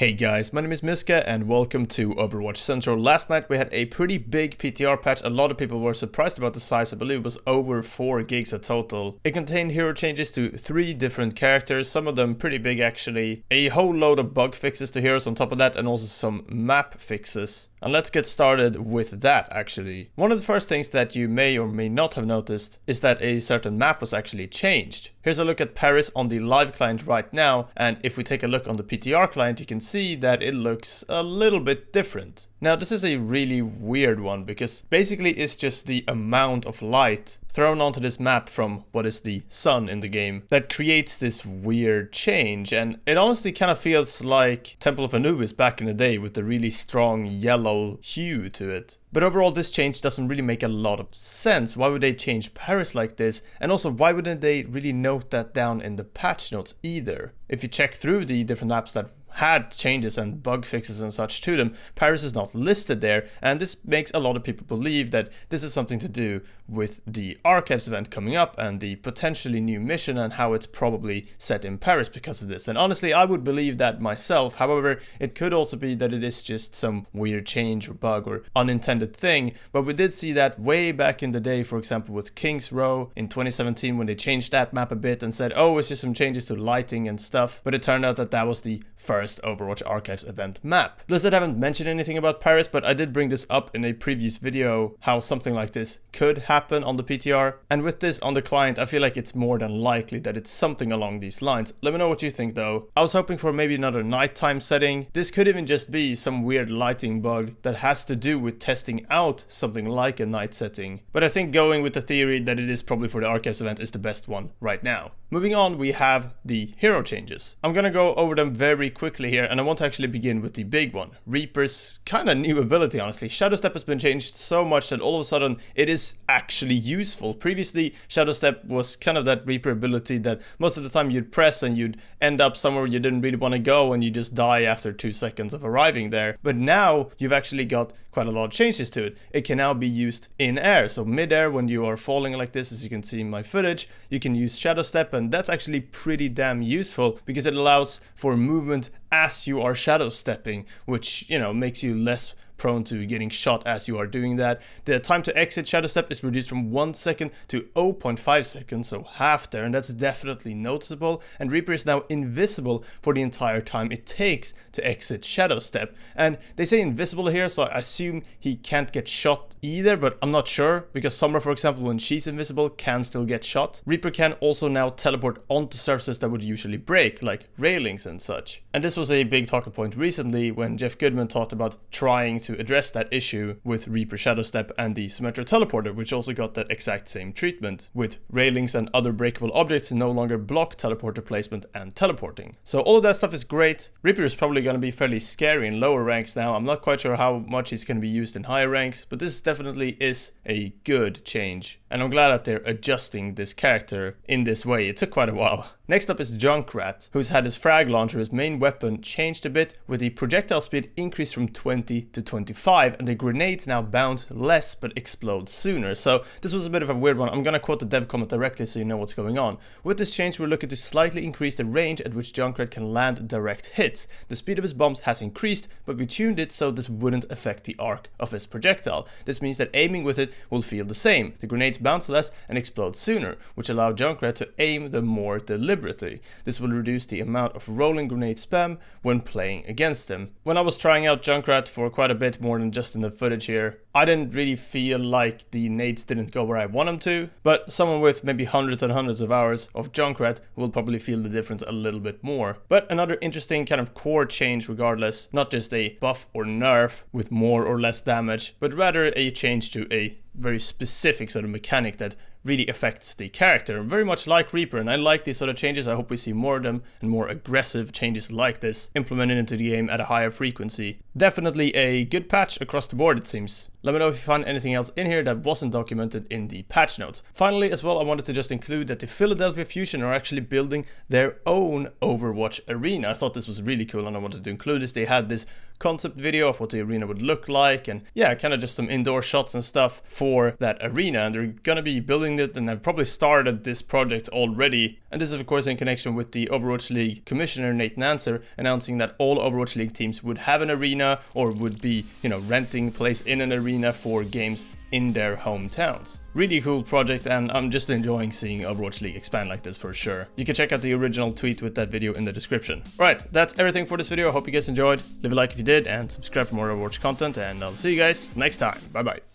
Hey guys, my name is Miska and welcome to Overwatch Central. Last night we had a pretty big PTR patch. A lot of people were surprised about the size. I believe it was over 4 gigs a total. It contained hero changes to 3 different characters, some of them pretty big actually. A whole load of bug fixes to heroes on top of that, and also some map fixes. And let's get started with that actually. One of the first things that you may or may not have noticed is that a certain map was actually changed. Here's a look at Paris on the live client right now, and if we take a look on the PTR client you can see that it looks a little bit different. Now this is a really weird one because basically it's just the amount of light thrown onto this map from what is the sun in the game that creates this weird change, and it honestly kind of feels like Temple of Anubis back in the day with the really strong yellow hue to it. But overall this change doesn't really make a lot of sense. Why would they change Paris like this? And also why wouldn't they really note that down in the patch notes either? If you check through the different maps that had changes and bug fixes and such to them, Paris is not listed there, and this makes a lot of people believe that this is something to do with the Archives event coming up and the potentially new mission and how it's probably set in Paris because of this. And honestly I would believe that myself. However, it could also be that it is just some weird change or bug or unintended thing, but we did see that way back in the day, for example with King's Row in 2017 when they changed that map a bit and said, oh, it's just some changes to lighting and stuff, but it turned out that that was the first Overwatch Archives event map. Blizzard haven't mentioned anything about Paris, but I did bring this up in a previous video, how something like this could happen on the PTR. And with this on the client, I feel like it's more than likely that it's something along these lines. Let me know what you think though. I was hoping for maybe another nighttime setting. This could even just be some weird lighting bug that has to do with testing out something like a night setting. But I think going with the theory that it is probably for the Archives event is the best one right now. Moving on, we have the hero changes. I'm gonna go over them very quickly here, and I want to actually begin with the big one. Reaper's kind of new ability, honestly. Shadow Step has been changed so much that all of a sudden it is actually useful. Previously, Shadow Step was kind of that Reaper ability that most of the time you'd press and you'd end up somewhere you didn't really want to go and you just die after 2 seconds of arriving there. But now you've actually got quite a lot of changes to it. It can now be used in air, so mid-air when you are falling like this, as you can see in my footage, you can use Shadow Step, and that's actually pretty damn useful because it allows for movement as you are shadow stepping, which, you know, makes you less prone to getting shot as you are doing that. The time to exit Shadow Step is reduced from 1 second to 0.5 seconds, so half there, and that's definitely noticeable. And Reaper is now invisible for the entire time it takes to exit Shadow Step. And they say invisible here, so I assume he can't get shot either, but I'm not sure, because Summer, for example, when she's invisible, can still get shot. Reaper can also now teleport onto surfaces that would usually break, like railings and such. And this was a big talking point recently when Jeff Goodman talked about trying to address that issue with Reaper Shadow Step and the Symmetra Teleporter, which also got that exact same treatment, with railings and other breakable objects no longer block teleporter placement and teleporting. So all of that stuff is great. Reaper is probably going to be fairly scary in lower ranks now. I'm not quite sure how much he's going to be used in higher ranks, but this definitely is a good change. And I'm glad that they're adjusting this character in this way. It took quite a while. Next up is Junkrat, who's had his frag launcher, his main weapon, changed a bit, with the projectile speed increased from 20 to 25, and the grenades now bounce less but explode sooner. So this was a bit of a weird one. I'm gonna quote the dev comment directly so you know what's going on. With this change, we're looking to slightly increase the range at which Junkrat can land direct hits. The speed of his bombs has increased, but we tuned it so this wouldn't affect the arc of his projectile. This means that aiming with it will feel the same. The grenades bounce less and explode sooner, which allow Junkrat to aim the more deliberately. This will reduce the amount of rolling grenade spam when playing against him. When I was trying out Junkrat for quite a bit more than just in the footage here, I didn't really feel like the nades didn't go where I want them to, but someone with maybe hundreds and hundreds of hours of Junkrat will probably feel the difference a little bit more. But another interesting kind of core change regardless, not just a buff or nerf with more or less damage, but rather a change to a very specific sort of mechanic that really affects the character, very much like Reaper, and I like these sort of changes. I hope we see more of them and more aggressive changes like this implemented into the game at a higher frequency. Definitely a good patch across the board, it seems. Let me know if you find anything else in here that wasn't documented in the patch notes. Finally, as well, I wanted to just include that the Philadelphia Fusion are actually building their own Overwatch arena. I thought this was really cool and I wanted to include this. They had this concept video of what the arena would look like, and yeah, kind of just some indoor shots and stuff for that arena. And they're gonna be building it, and I've probably started this project already. And this is of course in connection with the Overwatch League Commissioner Nate Nancer announcing that all Overwatch League teams would have an arena, or would be, you know, renting place in an arena for games in their hometowns. Really cool project, and I'm just enjoying seeing Overwatch League expand like this for sure. You can check out the original tweet with that video in the description. Alright, that's everything for this video. I hope you guys enjoyed. Leave a like if you did, and subscribe for more Overwatch content, and I'll see you guys next time. Bye bye.